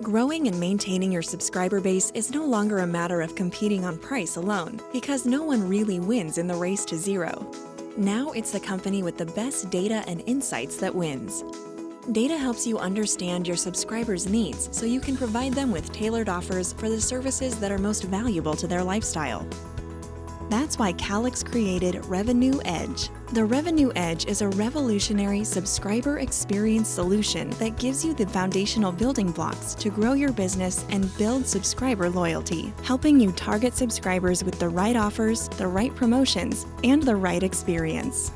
Growing and maintaining your subscriber base is no longer a matter of competing on price alone, because no one really wins in the race to zero. Now it's the company with the best data and insights that wins. Data helps you understand your subscribers' needs so you can provide them with tailored offers for the services that are most valuable to their lifestyle. That's why Calix created Revenue Edge. The Revenue Edge is a revolutionary subscriber experience solution that gives you the foundational building blocks to grow your business and build subscriber loyalty, helping you target subscribers with the right offers, the right promotions, and the right experience.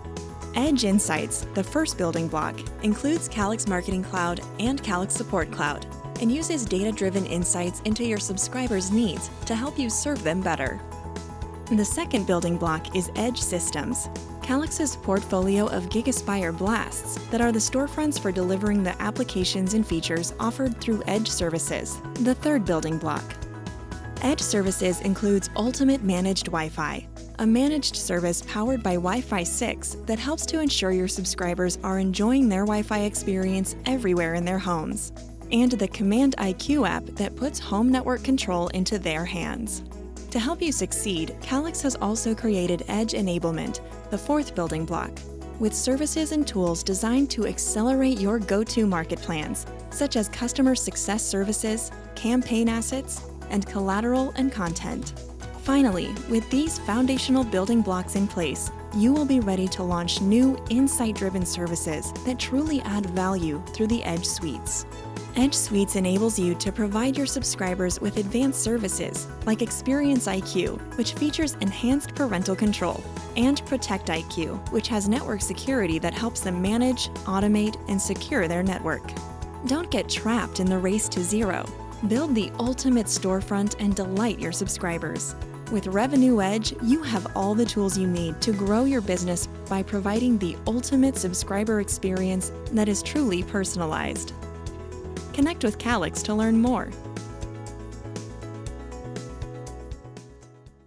Edge Insights, the first building block, includes Calix Marketing Cloud and Calix Support Cloud, and uses data-driven insights into your subscribers' needs to help you serve them better. The second building block is Edge Systems, Calix's portfolio of GigaSpire Blasts that are the storefronts for delivering the applications and features offered through Edge Services, the third building block. Edge Services includes Ultimate Managed Wi-Fi, a managed service powered by Wi-Fi 6 that helps to ensure your subscribers are enjoying their Wi-Fi experience everywhere in their homes, and the Command IQ app that puts home network control into their hands. To help you succeed, Calix has also created Edge Enablement, the fourth building block, with services and tools designed to accelerate your go-to market plans, such as customer success services, campaign assets, and collateral and content. Finally, with these foundational building blocks in place, you will be ready to launch new insight-driven services that truly add value through the Edge Suites. Edge Suites enables you to provide your subscribers with advanced services like Experience IQ, which features enhanced parental control, and Protect IQ, which has network security that helps them manage, automate, and secure their network. Don't get trapped in the race to zero. Build the ultimate storefront and delight your subscribers. With Revenue Edge, you have all the tools you need to grow your business by providing the ultimate subscriber experience that is truly personalized. Connect with Calix to learn more.